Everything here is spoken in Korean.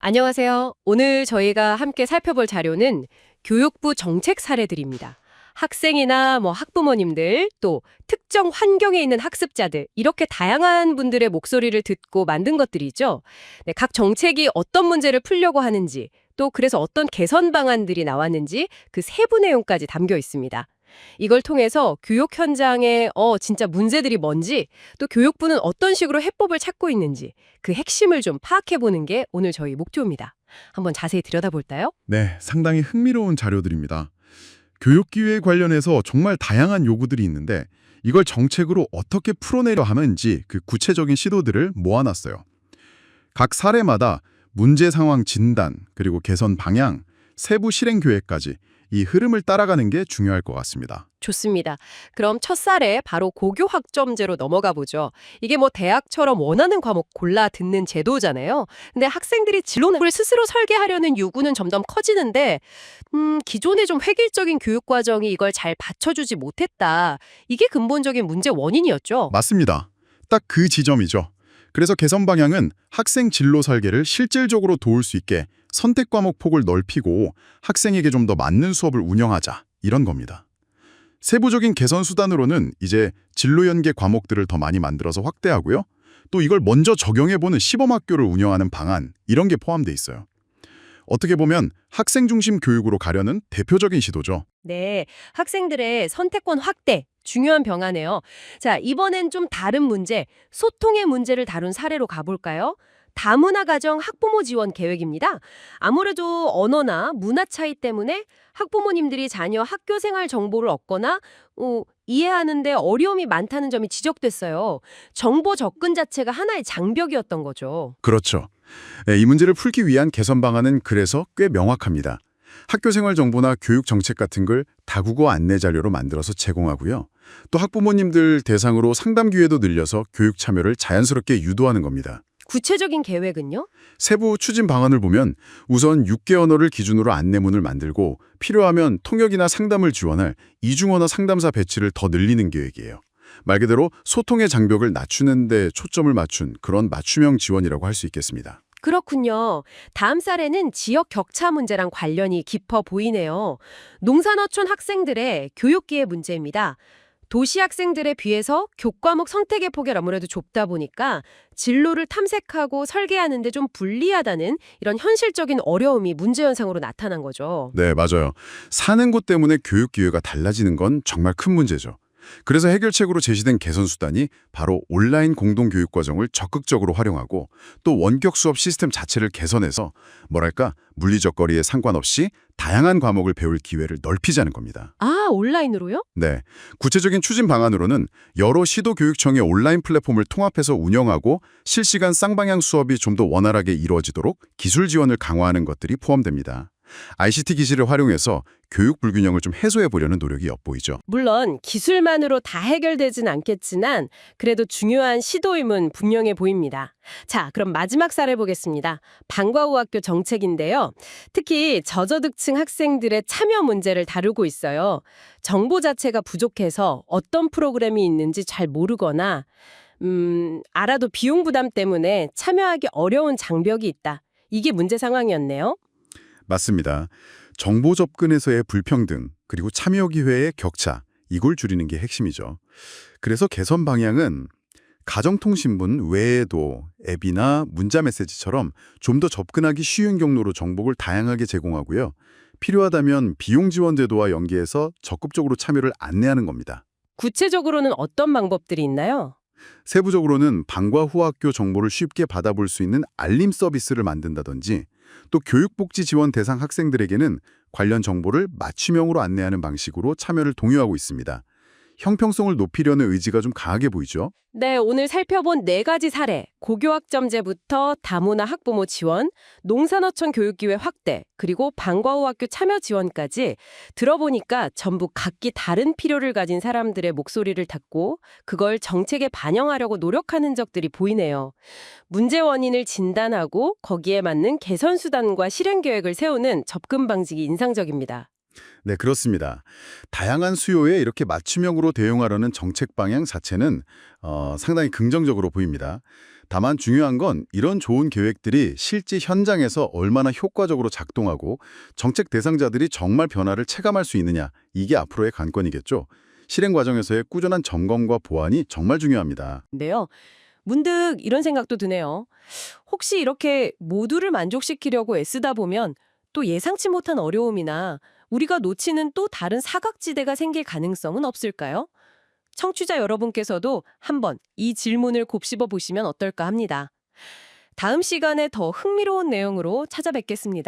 안녕하세요. 오늘 저희가 함께 살펴볼 자료는 교육부 정책 사례들입니다. 학생이나 학부모님들, 또 특정 환경에 있는 학습자들, 이렇게 다양한 분들의 목소리를 듣고 만든 것들이죠. 네, 각 정책이 어떤 문제를 풀려고 하는지, 또 그래서 어떤 개선 방안들이 나왔는지 그 세부 내용까지 담겨 있습니다. 이걸 통해서 교육 현장에 진짜 문제들이 뭔지, 또 교육부는 어떤 식으로 해법을 찾고 있는지 그 핵심을 좀 파악해 보는 게 오늘 저희 목표입니다. 한번 자세히 들여다볼까요? 네, 상당히 흥미로운 자료들입니다. 교육기회 관련해서 정말 다양한 요구들이 있는데 이걸 정책으로 어떻게 풀어내려 하는지 그 구체적인 시도들을 모아놨어요. 각 사례마다 문제 상황 진단, 그리고 개선 방향, 세부 실행 계획까지 이 흐름을 따라가는 게 중요할 것 같습니다. 좋습니다. 그럼 첫 사례 바로 고교 학점제로 넘어가 보죠. 이게 대학처럼 원하는 과목 골라 듣는 제도잖아요. 근데 학생들이 진로를 스스로 설계하려는 요구는 점점 커지는데 기존의 좀 획일적인 교육 과정이 이걸 잘 받쳐주지 못했다. 이게 근본적인 문제 원인이었죠. 맞습니다. 딱 그 지점이죠. 그래서 개선 방향은 학생 진로 설계를 실질적으로 도울 수 있게 선택 과목 폭을 넓히고 학생에게 좀 더 맞는 수업을 운영하자, 이런 겁니다. 세부적인 개선 수단으로는 이제 진로 연계 과목들을 더 많이 만들어서 확대하고요. 또 이걸 먼저 적용해보는 시범학교를 운영하는 방안, 이런 게 포함돼 있어요. 어떻게 보면 학생 중심 교육으로 가려는 대표적인 시도죠. 네, 학생들의 선택권 확대, 중요한 변화네요. 자, 이번엔 좀 다른 문제, 소통의 문제를 다룬 사례로 가볼까요? 다문화 가정 학부모 지원 계획입니다. 아무래도 언어나 문화 차이 때문에 학부모님들이 자녀 학교 생활 정보를 얻거나 이해하는데 어려움이 많다는 점이 지적됐어요. 정보 접근 자체가 하나의 장벽이었던 거죠. 그렇죠. 이 문제를 풀기 위한 개선 방안은 그래서 꽤 명확합니다. 학교 생활 정보나 교육 정책 같은 걸 다국어 안내 자료로 만들어서 제공하고요. 또 학부모님들 대상으로 상담 기회도 늘려서 교육 참여를 자연스럽게 유도하는 겁니다. 구체적인 계획은요? 세부 추진 방안을 보면 우선 6개 언어를 기준으로 안내문을 만들고 필요하면 통역이나 상담을 지원할 이중언어 상담사 배치를 더 늘리는 계획이에요. 말 그대로 소통의 장벽을 낮추는 데 초점을 맞춘 그런 맞춤형 지원이라고 할 수 있겠습니다. 그렇군요. 다음 사례는 지역 격차 문제랑 관련이 깊어 보이네요. 농산어촌 학생들의 교육기회 문제입니다. 도시 학생들에 비해서 교과목 선택의 폭이 아무래도 좁다 보니까 진로를 탐색하고 설계하는 데 좀 불리하다는 이런 현실적인 어려움이 문제 현상으로 나타난 거죠. 네, 맞아요. 사는 곳 때문에 교육 기회가 달라지는 건 정말 큰 문제죠. 그래서 해결책으로 제시된 개선 수단이 바로 온라인 공동교육 과정을 적극적으로 활용하고 또 원격 수업 시스템 자체를 개선해서 물리적 거리에 상관없이 다양한 과목을 배울 기회를 넓히자는 겁니다. 아, 온라인으로요? 네, 구체적인 추진 방안으로는 여러 시도교육청의 온라인 플랫폼을 통합해서 운영하고 실시간 쌍방향 수업이 좀 더 원활하게 이루어지도록 기술 지원을 강화하는 것들이 포함됩니다. ICT 기술을 활용해서 교육 불균형을 좀 해소해보려는 노력이 엿보이죠. 물론 기술만으로 다 해결되진 않겠지만 그래도 중요한 시도임은 분명해 보입니다. 자, 그럼 마지막 사례 보겠습니다. 방과후 학교 정책인데요. 특히 저저득층 학생들의 참여 문제를 다루고 있어요. 정보 자체가 부족해서 어떤 프로그램이 있는지 잘 모르거나 알아도 비용 부담 때문에 참여하기 어려운 장벽이 있다. 이게 문제 상황이었네요. 맞습니다. 정보 접근에서의 불평등, 그리고 참여 기회의 격차, 이걸 줄이는 게 핵심이죠. 그래서 개선 방향은 가정통신문 외에도 앱이나 문자 메시지처럼 좀 더 접근하기 쉬운 경로로 정보를 다양하게 제공하고요. 필요하다면 비용 지원 제도와 연계해서 적극적으로 참여를 안내하는 겁니다. 구체적으로는 어떤 방법들이 있나요? 세부적으로는 방과 후 학교 정보를 쉽게 받아볼 수 있는 알림 서비스를 만든다든지 또 교육복지 지원 대상 학생들에게는 관련 정보를 맞춤형으로 안내하는 방식으로 참여를 독려하고 있습니다. 형평성을 높이려는 의지가 좀 강하게 보이죠? 네, 오늘 살펴본 4가지 사례, 고교학점제부터 다문화 학부모 지원, 농산어촌 교육기회 확대, 그리고 방과후 학교 참여 지원까지 들어보니까 전부 각기 다른 필요를 가진 사람들의 목소리를 듣고 그걸 정책에 반영하려고 노력하는 적들이 보이네요. 문제 원인을 진단하고 거기에 맞는 개선 수단과 실행 계획을 세우는 접근 방식이 인상적입니다. 네, 그렇습니다. 다양한 수요에 이렇게 맞춤형으로 대응하려는 정책 방향 자체는 상당히 긍정적으로 보입니다. 다만 중요한 건 이런 좋은 계획들이 실제 현장에서 얼마나 효과적으로 작동하고 정책 대상자들이 정말 변화를 체감할 수 있느냐, 이게 앞으로의 관건이겠죠. 실행 과정에서의 꾸준한 점검과 보완이 정말 중요합니다. 인데요. 문득 이런 생각도 드네요. 혹시 이렇게 모두를 만족시키려고 애쓰다 보면 또 예상치 못한 어려움이나 우리가 놓치는 또 다른 사각지대가 생길 가능성은 없을까요? 청취자 여러분께서도 한번 이 질문을 곱씹어 보시면 어떨까 합니다. 다음 시간에 더 흥미로운 내용으로 찾아뵙겠습니다.